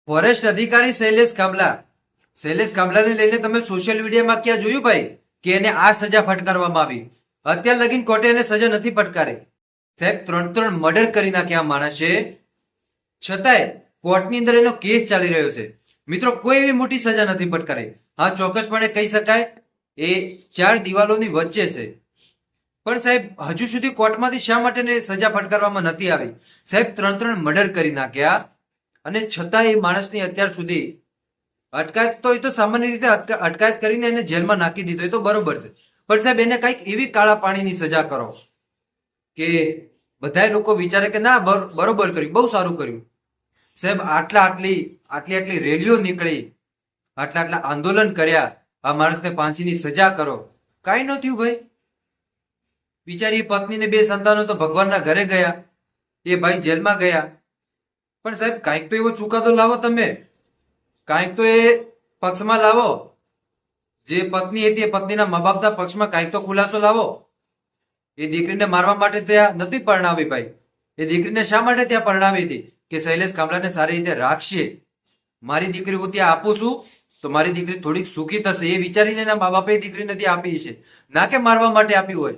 Forest અધિકારી શૈલેષ કામલાને લઈને તમે સોશિયલ મીડિયામાં ક્યાં જોયું ભાઈ કે એને આ સજા ફટકારવામાં આવી? અત્યાર લગીન કોર્ટે એને સજા નથી ફટકારી. સાહેબ 3 મર્ડર કરી નાખ્યા માણસે, છતાંય કોર્ટની અંદર એનો કેસ ચાલી રહ્યો છે. મિત્રો, કોઈ એવી મોટી સજા નથી ફટકારી. હા, ચોક્કસપણે કહી શકાય એ 4 દિવાલોની વચ્ચે છે, પણ સાહેબ હજુ સુધી કોર્ટમાંથી શા માટે સજા ફટકારવામાં નથી આવી? સાહેબ 3 મર્ડર કરી નાખ્યા અને છતાં એ માણસની અત્યાર સુધી અટકાયત, તો એ તો સામાન્ય રીતે અટકાયત કરીને એને જેલમાં નાખી દીધો, એ તો બરોબર છે, પણ સાહેબ એને કઈક એવી કાળા પાણીની સજા કરો કે બધા લોકો વિચારે કે ના બરોબર કર્યું, બહુ સારું કર્યું. સાહેબ આટલી રેલીઓ નીકળી, આટલા આંદોલન કર્યા, આ માણસને ફાંસીની સજા કરો, કાંઈ ન થયું ભાઈ. બિચારી પત્નીને 2 સંતાનો તો ભગવાનના ઘરે ગયા, એ ભાઈ જેલમાં ગયા. પણ સાહેબ કાંઈક તો એવો ચુકાદો લાવો, તમે કાંઈક તો એ પક્ષમાં લાવો. જે પત્ની હતી એ પત્નીના મા બાપના પક્ષમાં કાંઈક તો ખુલાસો લાવો. એ દીકરીને મારવા માટે ત્યાં નથી પરણાવી ભાઈ. એ દીકરીને શા માટે ત્યાં પરણાવી હતી? કે શૈલેષ કામલાને સારી રીતે રાખશે, મારી દીકરી હું ત્યાં આપું છું તો મારી દીકરી થોડીક સુખી થશે, એ વિચારીને એના મા બાપે દીકરી નથી આપી છે, ના કે મારવા માટે આપી હોય.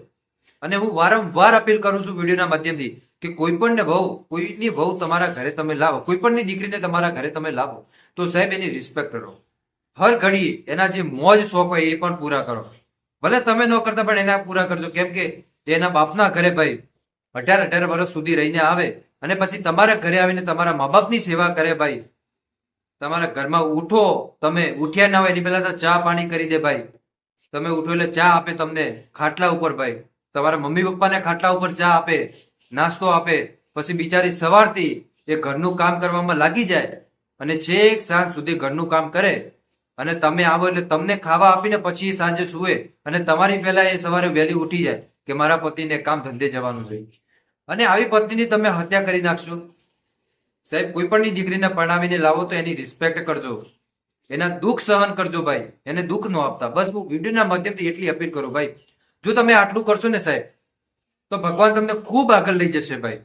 અને હું વારંવાર અપીલ કરું છું વિડીયોના માધ્યમથી કે કોઈની વહુ તમારા ઘરે તમે લાવો, કોઈ પણની દીકરીને તમારા ઘરે તમે લાવો તો સાહેબ એની રિસ્પેક્ટ કરો. હર ઘડી એના જે મોજ શોખ હોય એ પણ પૂરા કરો. ભલે તમે ન કરતા પણ એના પૂરા કરજો, કેમ કે એના બાપના ઘરે ભાઈ 18 વર્ષ સુધી રહીને આવે અને પછી તમારા ઘરે આવીને તમારા મા બાપની સેવા કરે ભાઈ. તમારા ઘરમાં ઉઠો, તમે ઉઠ્યા ના હોય એની પહેલા તો ચા પાણી કરી દે ભાઈ. તમે ઉઠો એટલે ચા આપે તમને ખાટલા ઉપર ભાઈ. તમારા મમ્મી પપ્પાને ખાટલા ઉપર ચા આપે, નાસ્તો આપે, પછી બિચારી સવારથી એ ઘરનું કામ કરવામાં લાગી જાય અને છેક સાંજ સુધી ઘરનું કામ કરે અને તમે આવો એટલે તમને ખાવા આપીને પછી સાંજે સુવે અને તમારી પહેલા એ સવારે વહેલી ઉઠી જાય કે મારા પતિને કામ ધંધે જવાનું છે. અને આવી પત્નીની તમે હત્યા કરી નાખશો. સાહેબ કોઈ પણની દીકરીને પરણાવીને લાવો તો એની રિસ્પેક્ટ કરજો, એના દુઃખ સહન કરજો ભાઈ, એને દુઃખ ન આપતા. બસ હું વિડીયોના માધ્યમથી એટલી અપીલ કરું ભાઈ. જો તમે આટલું કરશો ને સાહેબ તો ભગવાન તમને ખૂબ આગળ લઈ જશે ભાઈ.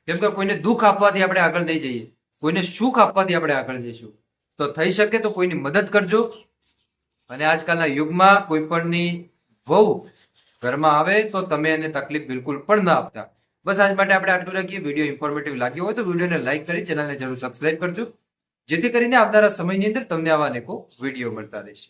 કેમ કે કોઈને દુઃખ આપવાથી આપણે આગળ નહીં જઈએ, કોઈને સુખ આપવાથી આપણે આગળ જઈશું. તો થઈ શકે તો કોઈની મદદ કરજો. અને આજકાલના યુગમાં કોઈ પણની વહુ ઘરમાં આવે તો તમે એને તકલીફ બિલકુલ પણ ના આપતા. બસ આજ માટે આપણે આટલું રાખીએ. વિડીયો ઇન્ફોર્મેટિવ લાગ્યો હોય તો વિડીયોને લાઈક કરી ચેનલને જરૂર સબસ્ક્રાઇબ કરજો, જેથી કરીને આવનારા સમયની અંદર તમને આવા અનેકો વિડીયો મળતા રહેશે.